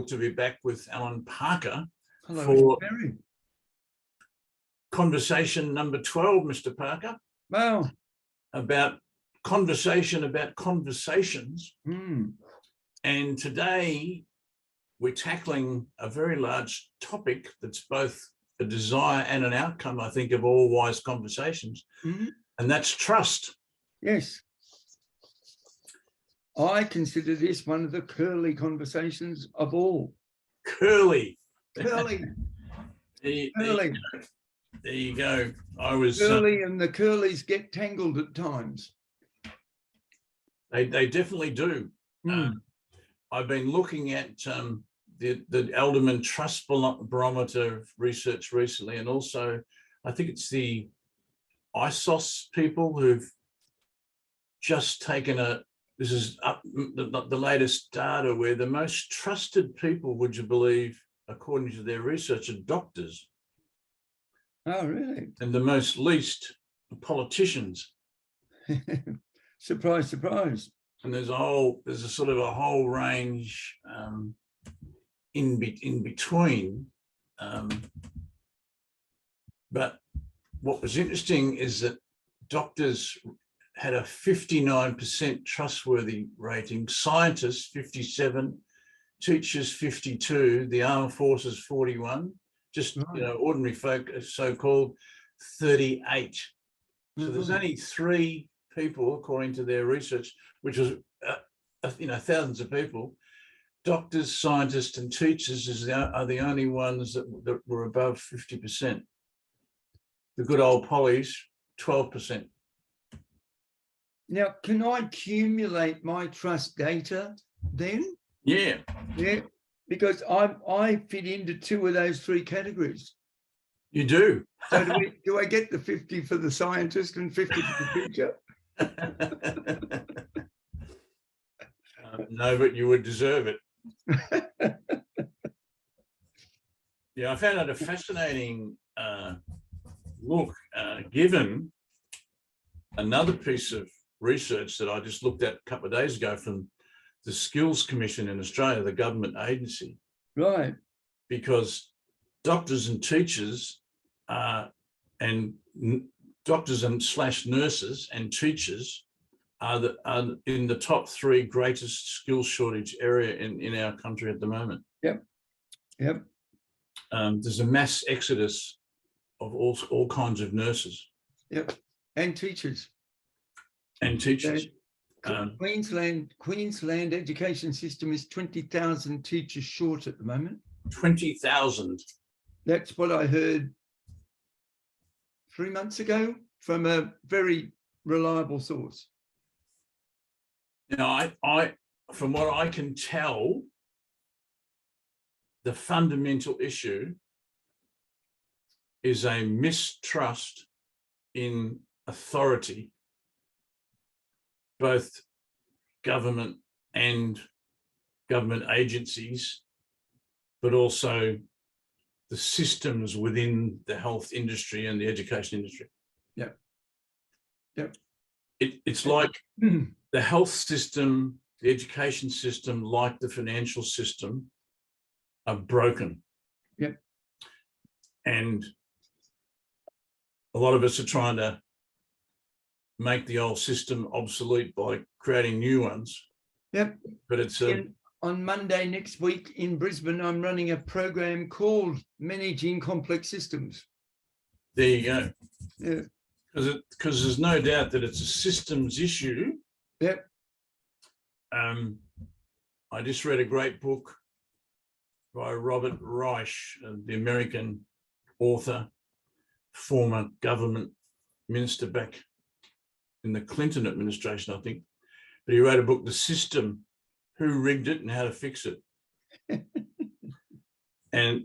thrilled to be back with Allan Parker. Hello, for Barry. conversation number 12, Mr. Parker. Wow. About conversations. And today we're tackling a very large topic that's both a desire and an outcome, I think, of all wise conversations, and that's trust. Yes. I consider this one of the curly conversations of all. Curly. Curly. Curly. There you go. I was curly, and the curlies get tangled at times. They definitely do. I've been looking at the Alderman Trust Barometer research recently, and also I think it's the ISOS people who've just taken this is up the latest data, where the most trusted people, would you believe, according to their research, are doctors. Oh, really? And the most least politicians. Surprise, surprise. And there's a sort of a whole range in between. But what was interesting is that doctors had a 59% trustworthy rating, scientists 57, teachers 52, the armed forces 41, just ordinary folk, so-called 38. So there's only 3 people, according to their research, which was thousands of people. Doctors, scientists, and teachers are the only ones that were above 50%. The good old pollies, 12%. Now, can I accumulate my trust data then? Yeah. Yeah, because I fit into 2 of those 3 categories. You do. So do I get the 50 for the scientist and 50 for the teacher? No, but you would deserve it. Yeah, I found it a fascinating look, given another piece of research that I just looked at a couple of days ago from the Skills Commission in Australia, the government agency. Right. Because doctors and teachers and doctors and / nurses and teachers are in the top 3 greatest skills shortage area in our country at the moment. Yep. Yep. There's a mass exodus of all kinds of nurses. Yep. And teachers. And teachers. Queensland education system is 20,000 teachers short at the moment. 20,000. That's what I heard 3 months ago from a very reliable source. Now, I from what I can tell, the fundamental issue is a mistrust in authority, both government and government agencies, but also the systems within the health industry and the education industry. Yep. Yep. It's like the health system, the education system, like the financial system, are broken. Yep. And a lot of us are trying to make the old system obsolete by creating new ones. Yep. But it's on Monday next week in Brisbane, I'm running a program called Managing Complex Systems. There you go. Yeah. Because there's no doubt that it's a systems issue. Yep. I just read a great book by Robert Reich, the American author, former government minister back in the Clinton administration, I think. But he wrote a book, The System, Who Rigged It and How to Fix It. And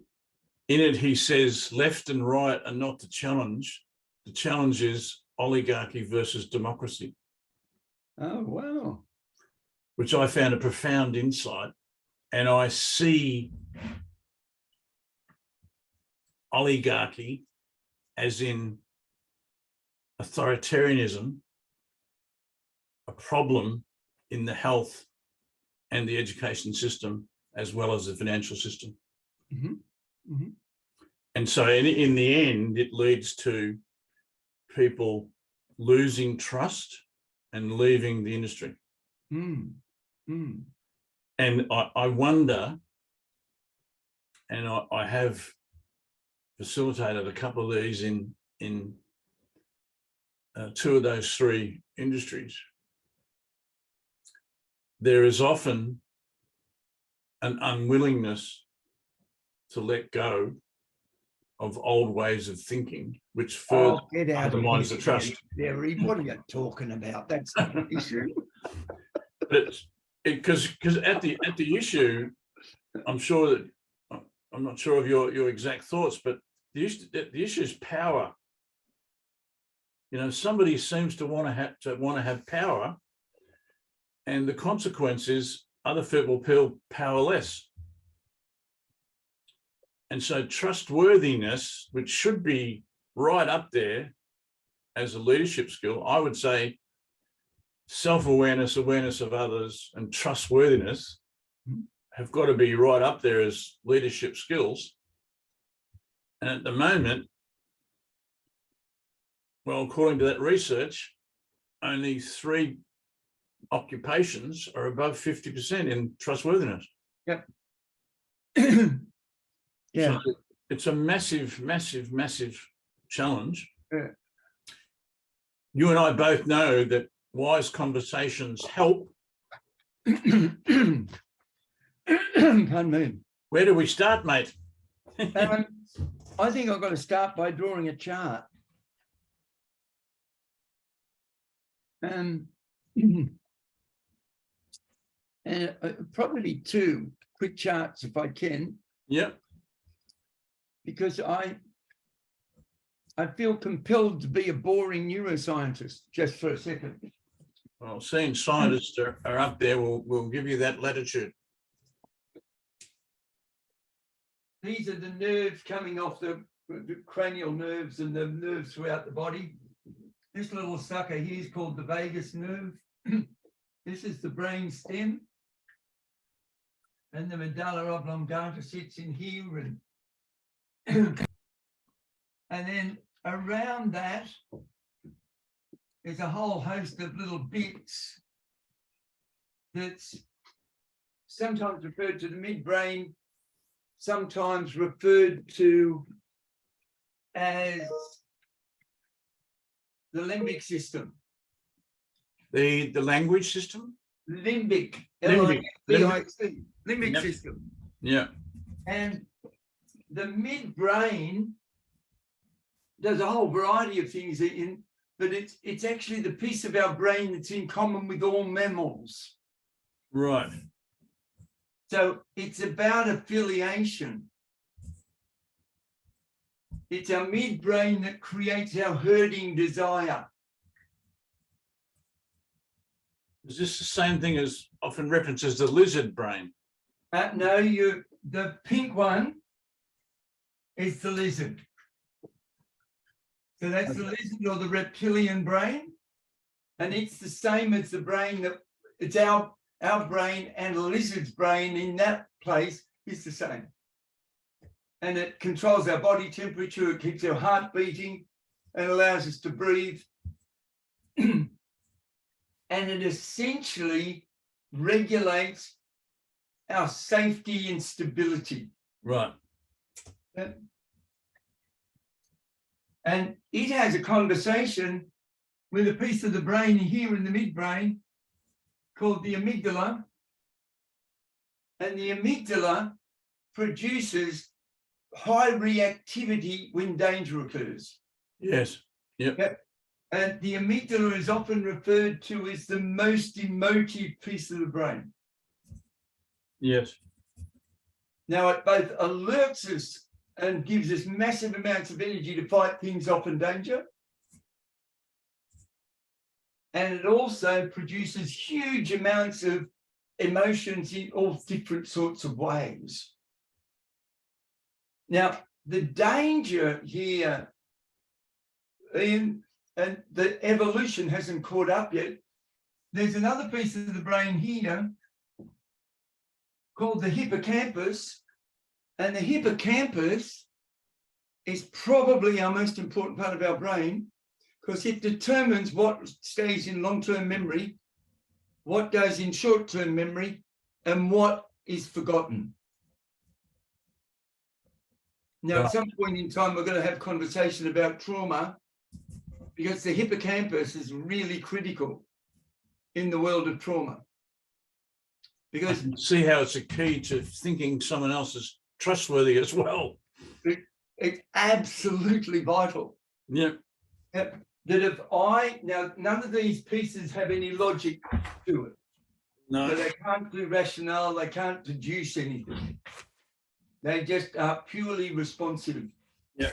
in it, he says, left and right are not the challenge. The challenge is oligarchy versus democracy. Oh, wow. Which I found a profound insight. And I see oligarchy as in authoritarianism, a problem in the health and the education system as well as the financial system. Mm-hmm. Mm-hmm. And so in the end, it leads to people losing trust and leaving the industry. Mm. Mm. And I wonder, and I have facilitated a couple of these in two of those three industries. There is often an unwillingness to let go of old ways of thinking, which further Get out undermines the trust. Derry, what are you talking about? That's not an issue. But because at the issue, I'm sure that I'm not sure of your exact thoughts, but the issue is power. You know, somebody seems to want to have power, and the consequence is other people feel powerless. And so trustworthiness, which should be right up there as a leadership skill, I would say self-awareness, awareness of others, and trustworthiness have got to be right up there as leadership skills. And at the moment, well, according to that research, only 3 occupations are above 50% in trustworthiness. Yep. Yeah. So it's a massive, massive, massive challenge. Yeah. You and I both know that wise conversations help. Pardon me. Where do we start, mate? I think I've got to start by drawing a chart. And probably 2 quick charts if I can. Yep. Because I feel compelled to be a boring neuroscientist just for a second. Well, seeing scientists are up there, we'll give you that latitude. These are the nerves coming off the cranial nerves and the nerves throughout the body. This little sucker here is called the vagus nerve. This is the brain stem. And the medulla oblongata sits in here. And then around that, there's a whole host of little bits that's sometimes referred to the midbrain, sometimes referred to as the limbic system. The language system? Limbic. Limbic. Limbic Yep. system. Yeah. And the midbrain does a whole variety of things but it's actually the piece of our brain that's in common with all mammals. Right. So it's about affiliation. It's our midbrain that creates our herding desire. Is this the same thing as often referenced as the lizard brain? No, the pink one is the lizard. So that's the lizard or the reptilian brain. And it's the same as the brain that it's our brain, and a lizard's brain in that place is the same. And it controls our body temperature, it keeps our heart beating and allows us to breathe. And it essentially regulates our safety and stability. Right. And it has a conversation with a piece of the brain here in the midbrain called the amygdala. And the amygdala produces high reactivity when danger occurs. Yes. Yep. And the amygdala is often referred to as the most emotive piece of the brain. Yes. Now, it both alerts us and gives us massive amounts of energy to fight things off in danger. And it also produces huge amounts of emotions in all different sorts of ways. Now, the danger here, and the evolution hasn't caught up yet, there's another piece of the brain here called the hippocampus. And the hippocampus is probably our most important part of our brain because it determines what stays in long-term memory, what goes in short-term memory, and what is forgotten. Now, at some point in time, we're going to have conversation about trauma because the hippocampus is really critical in the world of trauma. Because see how it's a key to thinking someone else is trustworthy as well. it's absolutely vital. Yeah. That if now none of these pieces have any logic to it. No. So they can't do rationale, they can't deduce anything. They just are purely responsive. Yeah.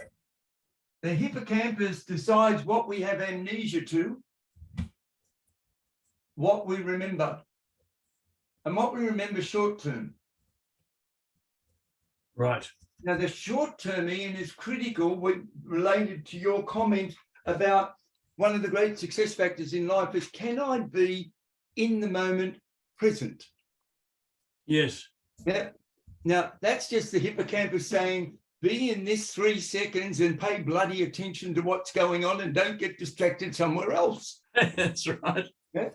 The hippocampus decides what we have amnesia to, what we remember, and what we remember short term. Right. Now, the short term, Ian, is critical related to your comment about one of the great success factors in life is, can I be in the moment present? Yes. Yeah. Now, that's just the hippocampus saying, be in this 3 seconds and pay bloody attention to what's going on and don't get distracted somewhere else. That's right. Yeah.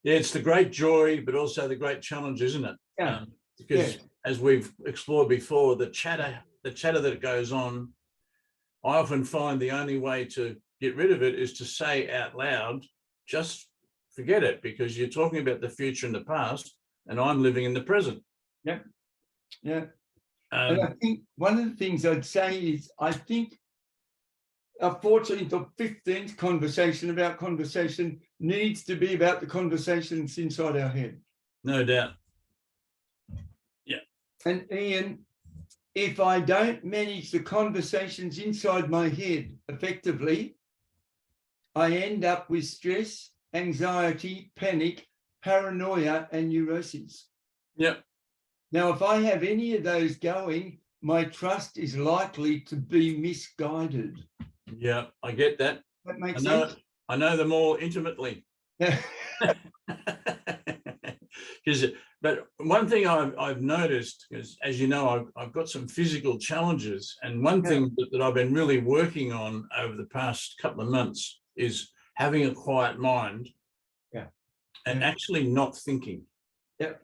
Yeah, it's the great joy, but also the great challenge, isn't it? Yeah. Because as we've explored before, the chatter that goes on, I often find the only way to get rid of it is to say out loud, just forget it, because you're talking about the future and the past, and I'm living in the present. Yeah. Yeah. And I think one of the things I'd say is, I think our 14th or 15th conversation about conversation needs to be about the conversations inside our head. No doubt. Yeah. And Ian, if I don't manage the conversations inside my head effectively, I end up with stress, anxiety, panic, paranoia, and neuroses. Yep. Now, if I have any of those going, my trust is likely to be misguided. Yeah, I get that. That makes sense. I know them all intimately. Yeah. But one thing I've noticed is, as you know, I've got some physical challenges, and one thing that I've been really working on over the past couple of months is having a quiet mind, and actually not thinking. Yep.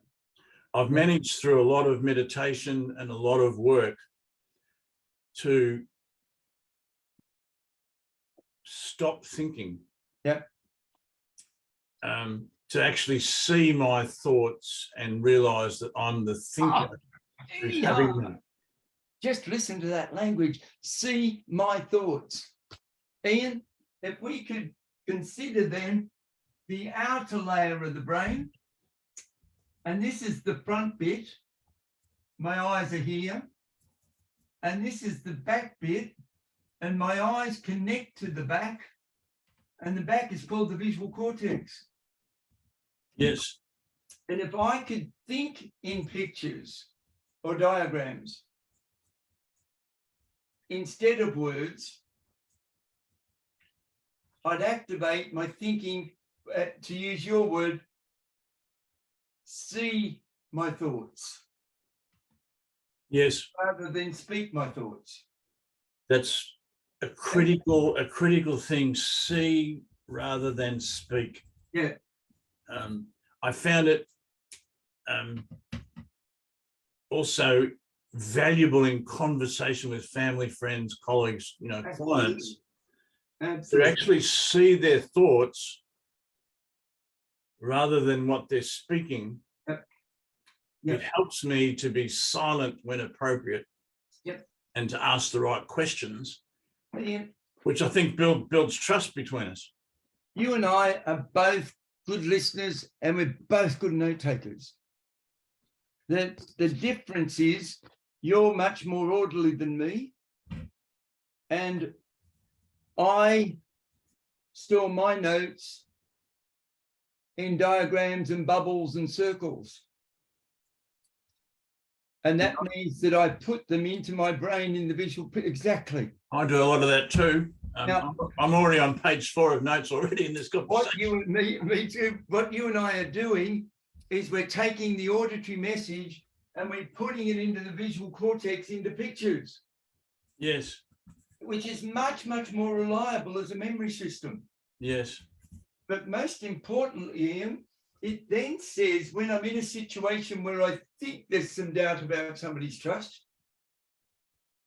I've managed through a lot of meditation and a lot of work to stop thinking. Yep. To actually see my thoughts and realize that I'm the thinker. Who's having them. Just listen to that language. See my thoughts. Ian, if we could consider then the outer layer of the brain, and this is the front bit, my eyes are here, and this is the back bit, and my eyes connect to the back, and the back is called the visual cortex. Yes. And if I could think in pictures or diagrams instead of words, I'd activate my thinking, to use your word, see my thoughts. Yes. Rather than speak my thoughts. That's a critical thing. See rather than speak. Yeah. I found it also valuable in conversation with family, friends, colleagues, clients, to actually see their thoughts rather than what they're speaking. It helps me to be silent when appropriate, and to ask the right questions, which I think builds trust between us. You and I are both good listeners, and we're both good note takers. The difference is you're much more orderly than me, and I store my notes in diagrams and bubbles and circles. And that means that I put them into my brain in the visual. Exactly. I do a lot of that too. Now, I'm already on page 4 of notes already in this conversation. Me too. What you and I are doing is we're taking the auditory message and we're putting it into the visual cortex into pictures, Yes. which is much, much more reliable as a memory system. Yes. But most importantly, Ian, it then says when I'm in a situation where I think there's some doubt about somebody's trust,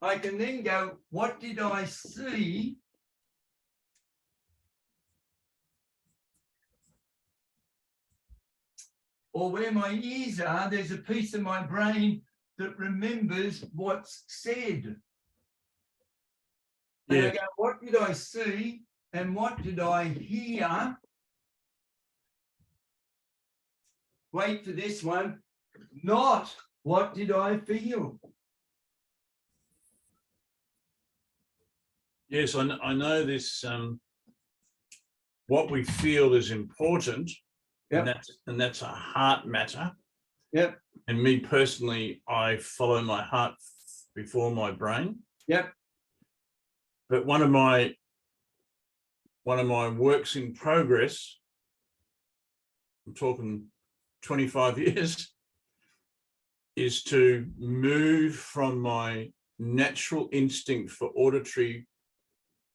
I can then go, what did I see? Or where my ears are, there's a piece of my brain that remembers what's said. And I go, what did I see and what did I hear? Wait for this one. Not what did I feel? Yes, I know this. What we feel is important, Yep. and that's a heart matter. Yep. And me personally, I follow my heart before my brain. Yep. But one of my works in progress, I'm talking 25 years, is to move from my natural instinct for auditory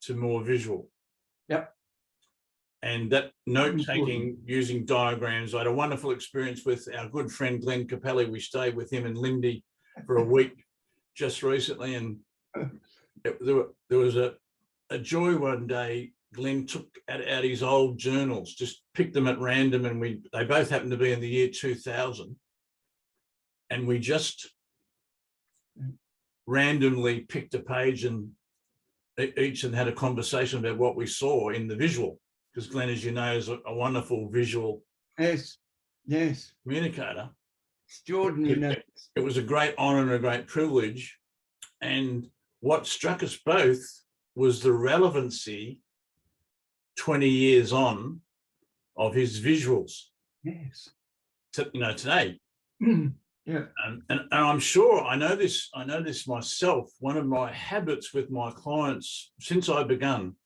to more visual. Yep. And that note-taking using diagrams, I had a wonderful experience with our good friend Glenn Capelli. We stayed with him in Lindy for a week just recently, and there was a joy one day. Glenn took out his old journals, just picked them at random, and they both happened to be in the year 2000. And we just randomly picked a page and each and had a conversation about what we saw in the visual. Because Glenn, as you know, is a wonderful visual communicator. It's Jordan, you know. It was a great honor and a great privilege. And what struck us both was the relevancy 20 years on of his visuals. Yes. Today. Yeah. And I'm sure I know this myself. One of my habits with my clients since I begun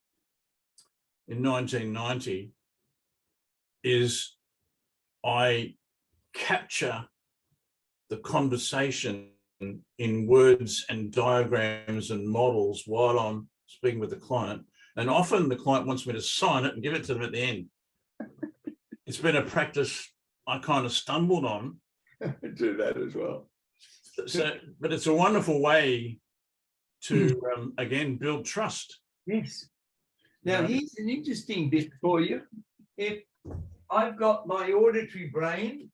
in 1990 is I capture the conversation in words and diagrams and models while I'm speaking with the client. And often the client wants me to sign it and give it to them at the end. It's been a practice I kind of stumbled on. Do that as well. So, but it's a wonderful way to, again, build trust. Yes. Now, here's an interesting bit for you. If I've got my auditory brain,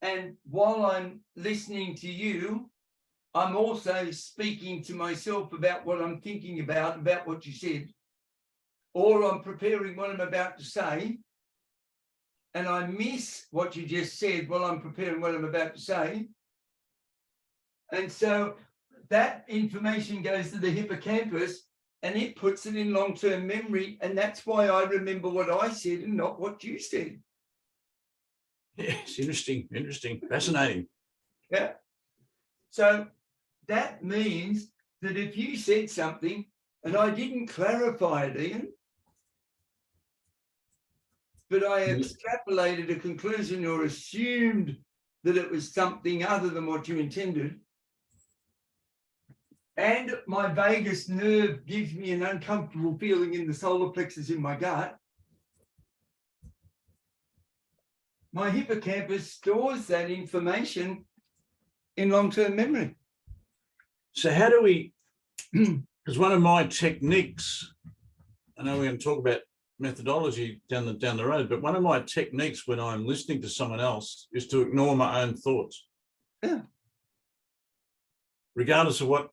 and while I'm listening to you, I'm also speaking to myself about what I'm thinking about what you said, or I'm preparing what I'm about to say, and I miss what you just said while I'm preparing what I'm about to say. And so that information goes to the hippocampus and it puts it in long-term memory. And that's why I remember what I said and not what you said. Yes, interesting, fascinating. Yeah. So that means that if you said something and I didn't clarify it, Ian, but I extrapolated a conclusion or assumed that it was something other than what you intended, and my vagus nerve gives me an uncomfortable feeling in the solar plexus in my gut, my hippocampus stores that information in long-term memory. So how do we, because one of my techniques, I know we're going to talk about methodology down the road, but one of my techniques when I'm listening to someone else is to ignore my own thoughts. Yeah. Regardless of what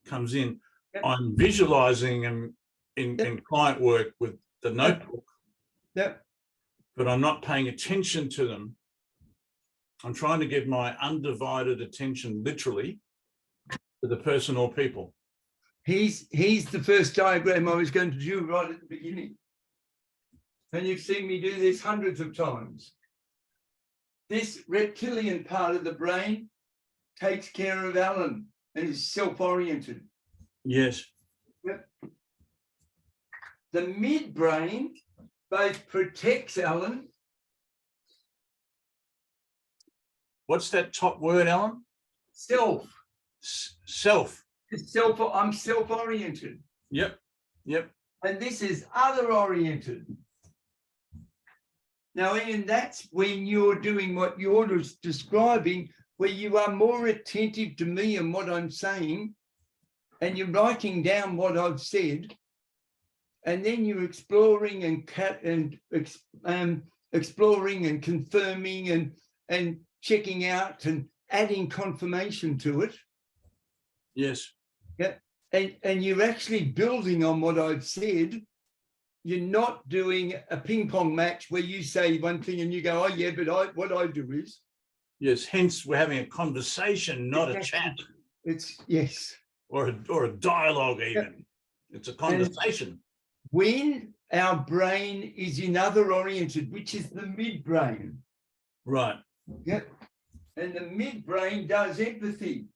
comes in, I'm visualizing them in client work with the notebook, but I'm not paying attention to them. I'm trying to give my undivided attention literally to the person or people. He's the first diagram I was going to do right at the beginning. And you've seen me do this hundreds of times. This reptilian part of the brain takes care of Allan and is self-oriented. Yes. Yep. The midbrain both protects Allan What's that top word, Alan? Self. Self. I'm self-oriented. Yep. Yep. And this is other-oriented. Now, Ian, that's when you're doing what you're describing, where you are more attentive to me and what I'm saying, and you're writing down what I've said, and then you're exploring and exploring and confirming and checking out and adding confirmation to it. Yes. Yeah. And you're actually building on what I've said. You're not doing a ping pong match where you say one thing and you go, oh yeah, but what I do is. Yes, hence we're having a conversation, not a chat. It's yes. Or a dialogue even. It's a conversation. And when our brain is in other oriented, which is the midbrain. Right. Yep. And the midbrain does empathy.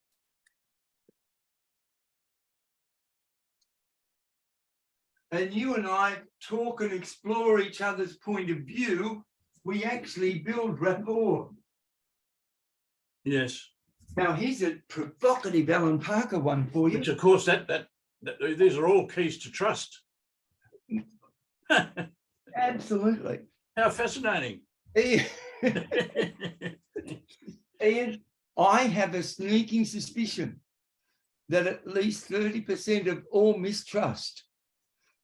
And you and I talk and explore each other's point of view. We actually build rapport. Yes. Now, here's a provocative Alan Parker one for you. Which, of course, that these are all keys to trust. Absolutely. How fascinating. Ian, I have a sneaking suspicion that at least 30% of all mistrust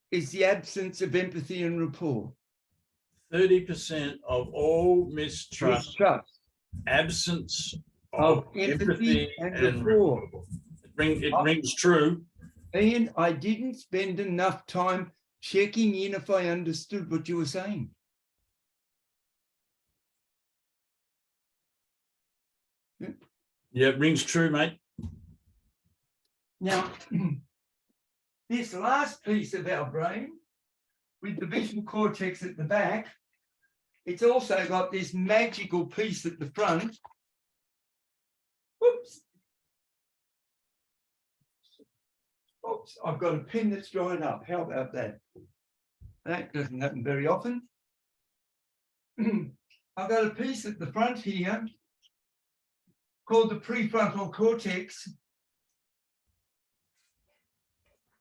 is the absence of empathy and rapport. 30% of all mistrust. Absence of empathy and rapport. It rings true. Ian, I didn't spend enough time checking in if I understood what you were saying. Yeah, it rings true, mate. Now, this last piece of our brain, with the visual cortex at the back, it's also got this magical piece at the front. Whoops. Oops, I've got a pen that's dried up. How about that? That doesn't happen very often. I've got a piece at the front here called the prefrontal cortex.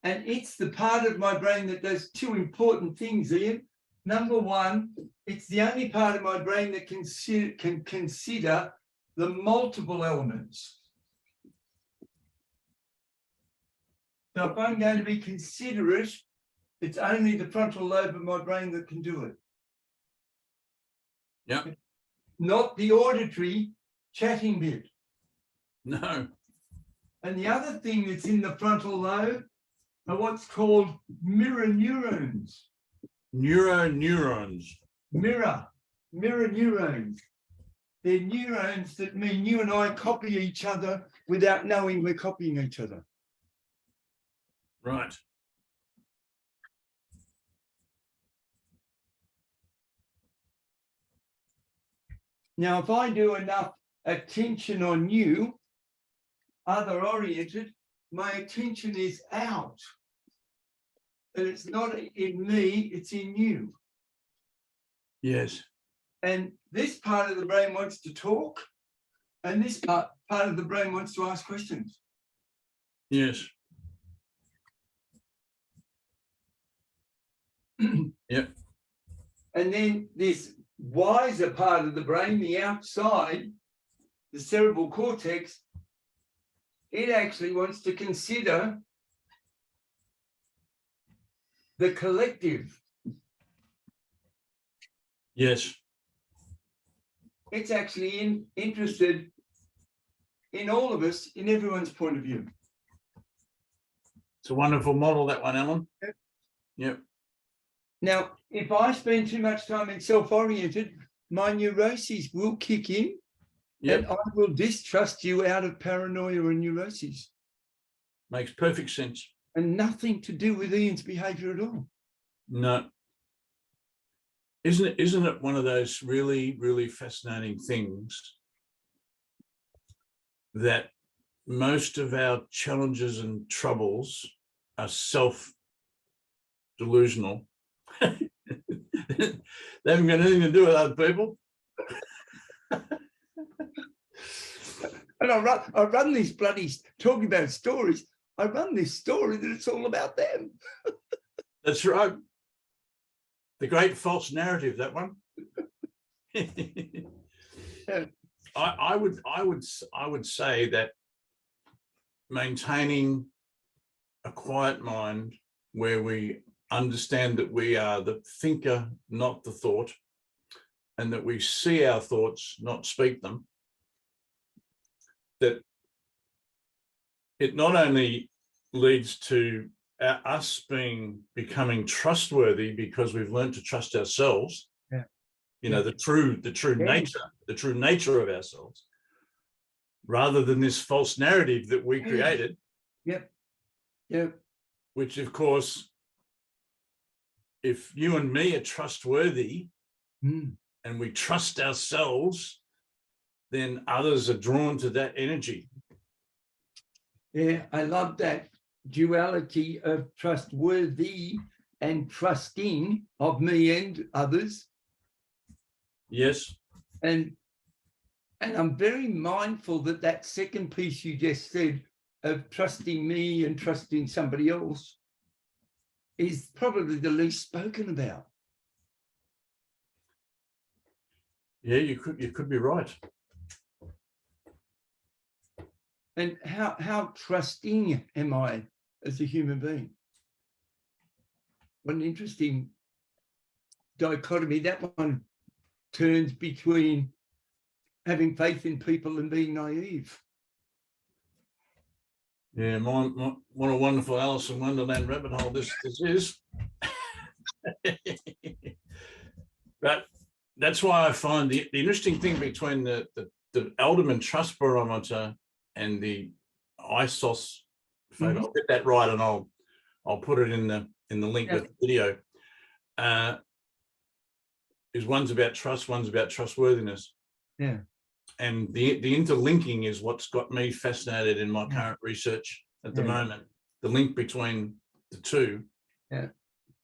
And it's the part of my brain that does two important things, Ian. Number one, it's the only part of my brain that can consider the multiple elements. So if I'm going to be considerate, it's only the frontal lobe of my brain that can do it. Yeah. Not the auditory chatting bit. No. And the other thing that's in the frontal lobe are what's called mirror neurons. Neurons. Mirror neurons. They're neurons that mean you and I copy each other without knowing we're copying each other. Right. Now, if I do enough attention on you, other oriented, my attention is out. And it's not in me, it's in you. Yes. And this part of the brain wants to talk, and this part of the brain wants to ask questions. Yes. Yep. And then this wiser part of the brain, the outside, the cerebral cortex, it actually wants to consider the collective. Yes. It's actually interested in all of us, in everyone's point of view. It's a wonderful model, that one, Alan. Yep. Now, if I spend too much time in self-oriented, my neuroses will kick in. Yep. And I will distrust you out of paranoia and neuroses. Makes perfect sense. And nothing to do with Ian's behavior at all. No. Isn't it one of those really, really fascinating things that most of our challenges and troubles are self-delusional? They haven't got anything to do with other people. And I run this bloody, talking about stories, I run this story that it's all about them. That's right. The great false narrative, that one. Yeah. I would say that maintaining a quiet mind where we understand that we are the thinker, not the thought, and that we see our thoughts, not speak them, that it not only leads to us becoming trustworthy because we've learned to trust ourselves, yeah. You know, the true nature of ourselves, rather than this false narrative that we created. Yep. Yep. Which, of course, if you and me are trustworthy and we trust ourselves, then others are drawn to that energy. Yeah, I love that duality of trustworthy and trusting of me and others. Yes. And I'm very mindful that that second piece you just said of trusting me and trusting somebody else is probably the least spoken about. Yeah, you could be right. And how trusting am I as a human being? What an interesting dichotomy that one turns between having faith in people and being naive. Yeah, what a wonderful Alice in Wonderland rabbit hole this is. But that's why I find the interesting thing between the Alderman Trust Barometer and the ISOS photo. I'll get that right, and I'll put it in the link with the video. Is one's about trust, one's about trustworthiness. Yeah. And the interlinking is what's got me fascinated in my current research at the moment. The link between the two. Yeah.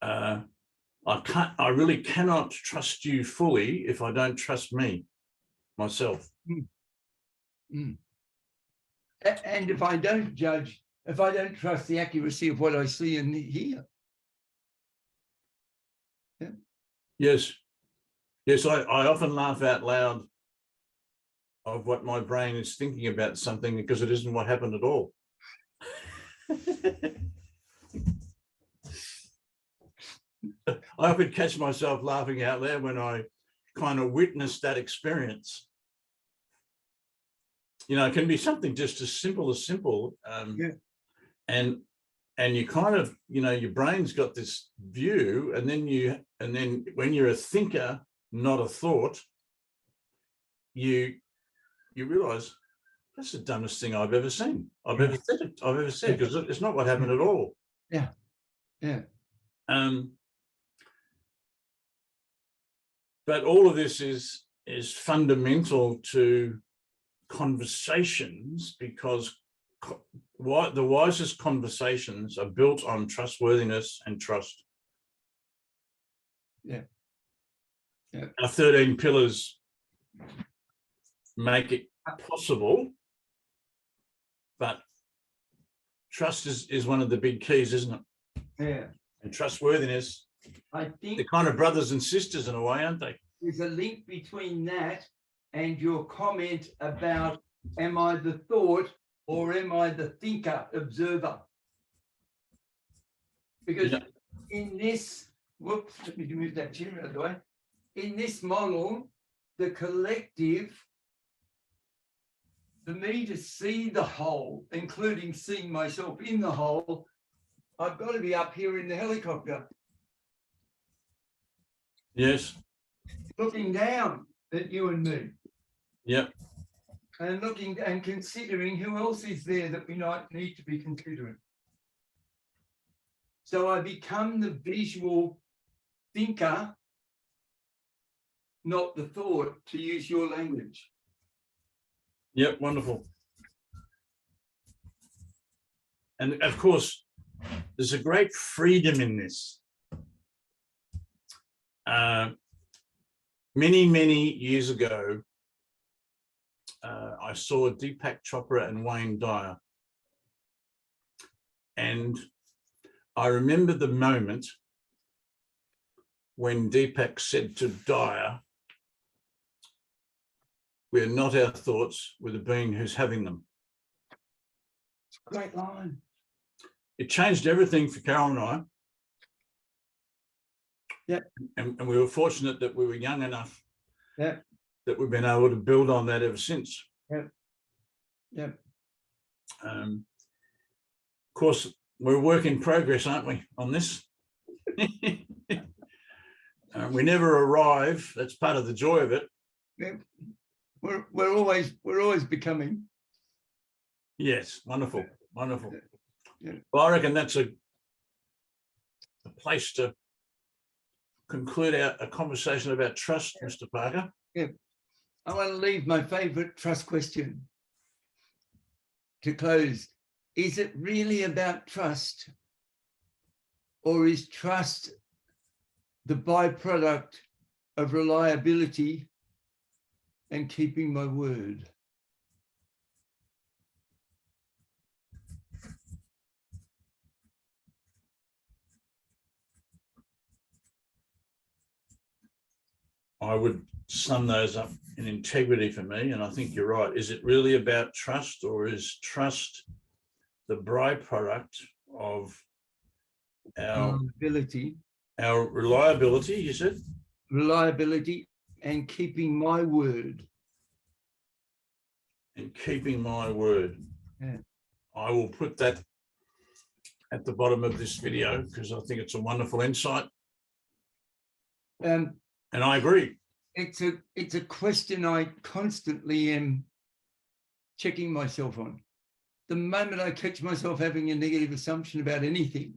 I really cannot trust you fully if I don't trust myself. And if I don't trust the accuracy of what I see and hear. Yeah. Yes. I often laugh out loud of what my brain is thinking about something because it isn't what happened at all. I often catch myself laughing out loud when I kind of witness that experience. You know, it can be something just as simple. And you kind of, you know, your brain's got this view, and then when you're a thinker, not a thought, you realize that's the dumbest thing I've ever seen. I've ever said, because it's not what happened at all. Yeah. But all of this is fundamental to conversations, because the wisest conversations are built on trustworthiness and trust. Yeah. Our 13 pillars make it possible, but trust is one of the big keys, isn't it? Yeah. And trustworthiness, I think they're kind of brothers and sisters in a way, aren't they? There's a link between that and your comment about, am I the thought or am I the thinker, observer? Because in this, whoops, let me move that chair out of the way. In this model, the collective, for me to see the whole, including seeing myself in the whole, I've got to be up here in the helicopter. Yes. Looking down at you and me. Yep. And looking and considering who else is there that we might need to be considering. So I become the visual thinker, not the thought, to use your language. Yep, wonderful. And of course, there's a great freedom in this. Many years ago, I saw Deepak Chopra and Wayne Dyer. And I remember the moment when Deepak said to Dyer, "We're not our thoughts, we're the being who's having them." Great line. It changed everything for Carol and I. Yeah. And we were fortunate that we were young enough Yeah. that we've been able to build on that ever since. Yeah. Yeah. Of course, we're a work in progress, aren't we, on this? We never arrive. That's part of the joy of it. Yeah. We're always becoming. Yes, wonderful, wonderful. Yeah. Well, I reckon that's a place to conclude a conversation about trust, Mr. Parker. Yeah. I want to leave my favourite trust question to close. Is it really about trust, or is trust the byproduct of reliability and keeping my word? I would sum those up in integrity for me, and I think you're right. Is it really about trust, or is trust the byproduct of our reliability, you said? Reliability and keeping my word. And keeping my word. Yeah. I will put that at the bottom of this video because I think it's a wonderful insight. And I agree. It's a question I constantly am checking myself on. The moment I catch myself having a negative assumption about anything,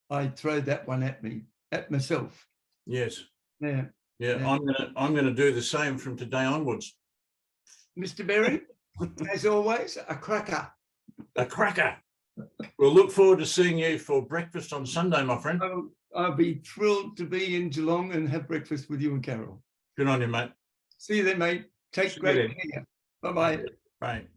I throw that one at myself. Yes. Yeah. Yeah. I'm gonna do the same from today onwards. Mr. Berry, as always, a cracker. A cracker. We'll look forward to seeing you for breakfast on Sunday, my friend. I'll be thrilled to be in Geelong and have breakfast with you and Carol. Good on you, mate. See you then, mate. Take great care. Bye-bye. Bye.